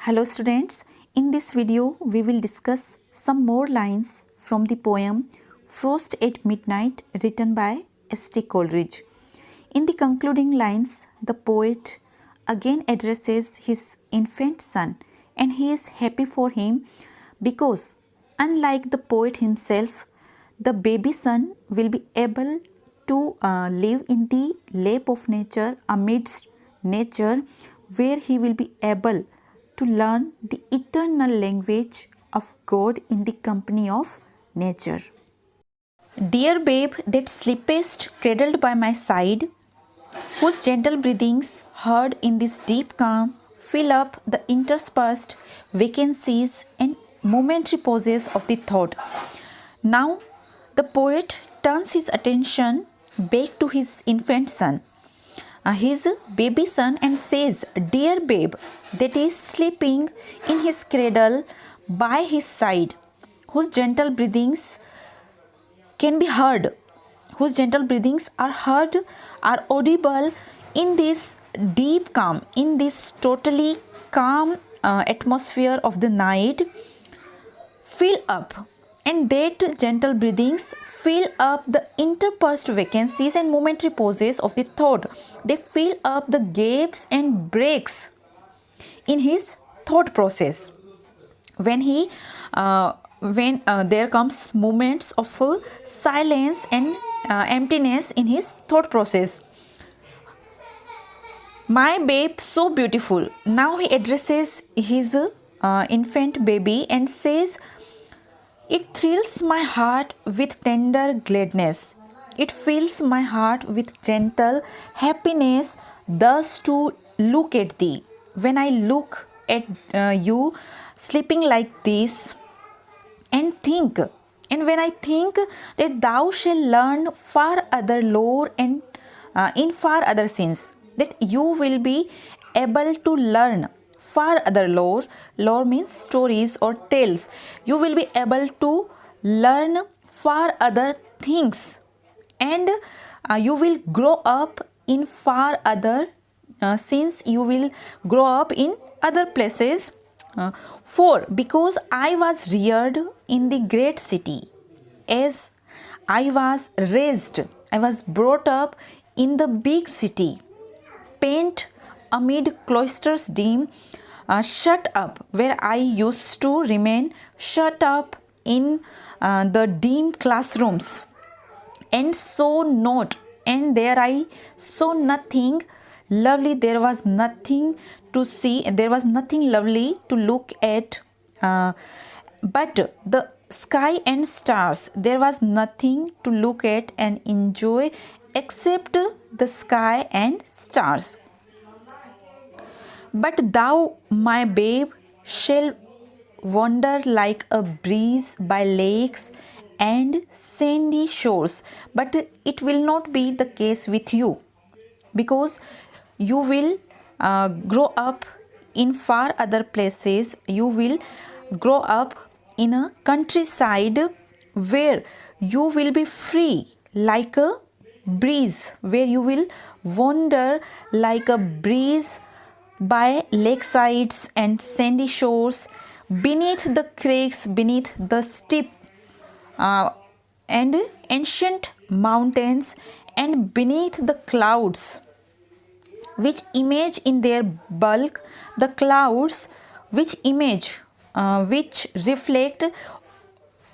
Hello students, in this video we will discuss some more lines from the poem Frost at Midnight written by S.T. Coleridge. In the concluding lines, the poet again addresses his infant son and he is happy for him because unlike the poet himself, the baby son will be able to live in the lap of nature amidst nature where he will be able to learn the eternal language of God in the company of nature. Dear babe that sleepest cradled by my side, whose gentle breathings heard in this deep calm fill up the interspersed vacancies and momentary pauses of the thought. Now the poet turns his attention back to his infant son, his baby son, and says, Dear babe, that is sleeping in his cradle by his side, whose gentle breathings can be heard, whose gentle breathings are heard, are audible in this deep calm, in this totally calm atmosphere of the night, fill up. And that gentle breathings fill up the interpursed vacancies and momentary pauses of the thought. They fill up the gaps and breaks in his thought process. When there comes moments of silence and emptiness in his thought process. My babe, so beautiful. Now he addresses his infant baby and says, It thrills my heart with tender gladness. It fills my heart with gentle happiness thus to look at thee. When I look at you sleeping like this and think, and when I think that thou shalt learn far other lore and in far other sins, that you will be able to learn far other lore. Lore means stories or tales. You will be able to learn far other things, and you will grow up in far other since you will grow up in other places. For because I was reared in the great city, as I was raised, I was brought up in the big city, pent amid cloisters dim, shut up where I used to remain, shut up in the dim classrooms, and saw not, and there I saw nothing lovely. There was nothing to see, there was nothing lovely to look at, but the sky and stars. There was nothing to look at and enjoy except the sky and stars. But thou, my babe, shall wander like a breeze by lakes and sandy shores. But it will not be the case with you, because you will grow up in far other places. You will grow up in a countryside where you will be free like a breeze, where you will wander like a breeze by lakesides and sandy shores, beneath the crags, beneath the steep and ancient mountains, and beneath the clouds, which image in their bulk, the clouds which image, which reflect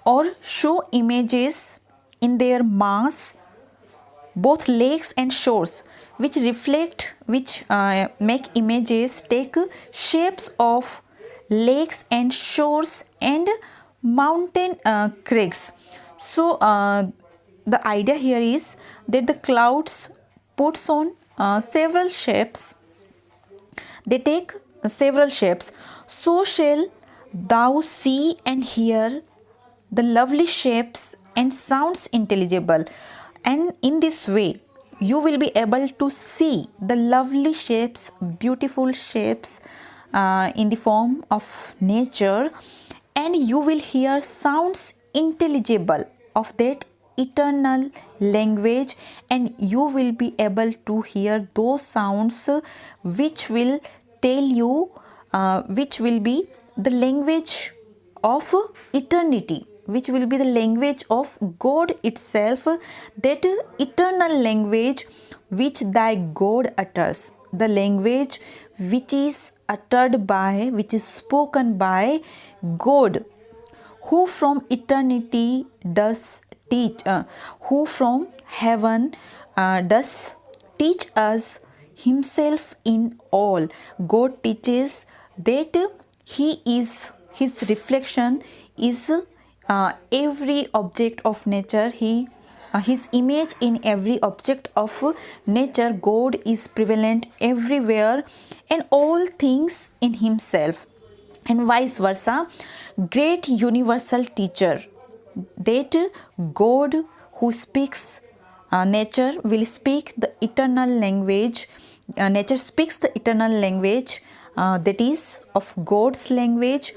or show images in their mass, both lakes and shores, which reflect, which make images, take shapes of lakes and shores and mountain crags. So the idea here is that the clouds puts on several shapes. They take several shapes. So shall thou see and hear the lovely shapes and sounds intelligible, and in this way you will be able to see the lovely shapes, beautiful shapes in the form of nature, and you will hear sounds intelligible of that eternal language, and you will be able to hear those sounds which will tell you which will be the language of eternity, which will be the language of God itself, that eternal language which thy God utters, the language which is uttered by, which is spoken by God, who from eternity does teach, who from heaven does teach us himself in all. God teaches that he is, his reflection is every object of nature. His image in every object of nature. God is prevalent everywhere and all things in himself, and vice versa. Great universal teacher, that God who speaks nature will speak the eternal language. Nature speaks the eternal language, that is of God's language,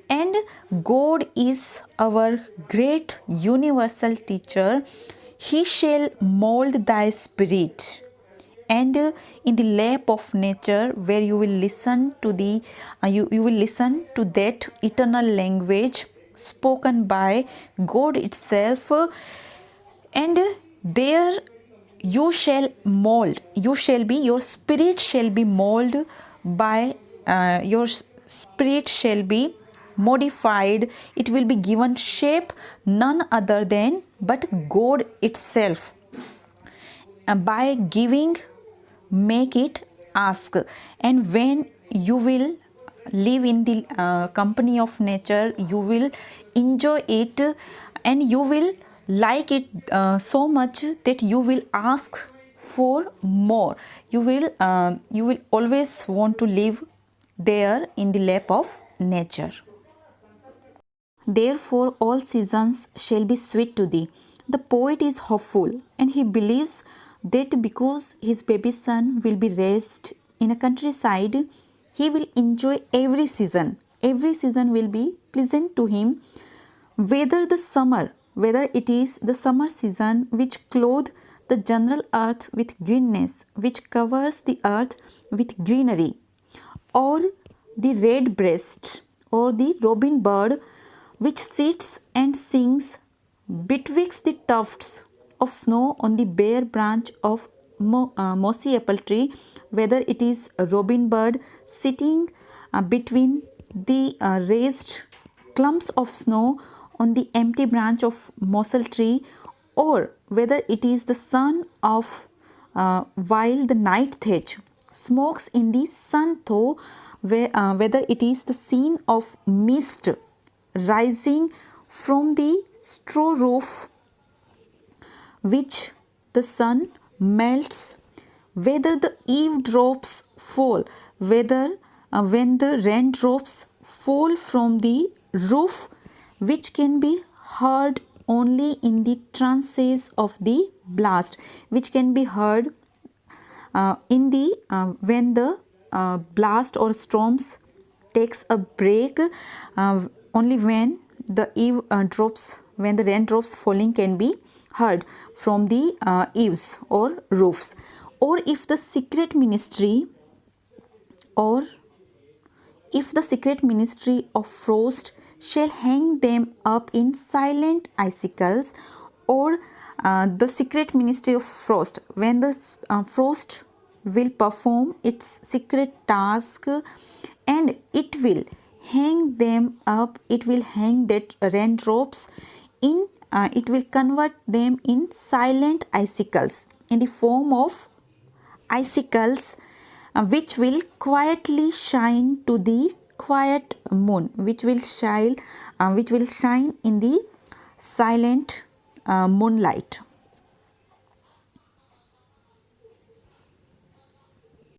and God is our great universal teacher. He shall mold thy spirit, and in the lap of nature, where you will listen to the you will listen to that eternal language spoken by God itself, and there you shall mold, you shall be, your spirit shall be molded by, your spirit shall be modified, it will be given shape, none other than but God itself, by giving make it ask. And when you will live in the company of nature, you will enjoy it and you will like it so much that you will ask for more. You will always want to live there in the lap of nature. Therefore, all seasons shall be sweet to thee. The poet is hopeful, and he believes that because his baby son will be raised in a countryside, he will enjoy every season. Every season will be pleasant to him, whether it is the summer season which clothe the general earth with greenness, which covers the earth with greenery, or the red breast, or the robin bird which sits and sings betwixt the tufts of snow on the bare branch of mossy apple tree, whether it is a robin bird sitting between the raised clumps of snow on the empty branch of mossel tree, or whether it is the sun of while the night thatch smokes in the sun, though whether it is the scene of mist rising from the straw roof which the sun melts, whether the eave drops fall, whether when the raindrops fall from the roof, which can be heard only in the trances of the blast, which can be heard in the when the blast or storms takes a break, only when the eave drops, when the raindrops falling can be heard from the eaves or roofs. Or if the secret ministry, or if the secret ministry of frost shall hang them up in silent icicles, or the secret ministry of frost, when the frost will perform its secret task, and it will hang them up, it will hang that raindrops in, it will convert them in silent icicles, in the form of icicles, which will quietly shine to the quiet moon, which will shine in the silent moonlight.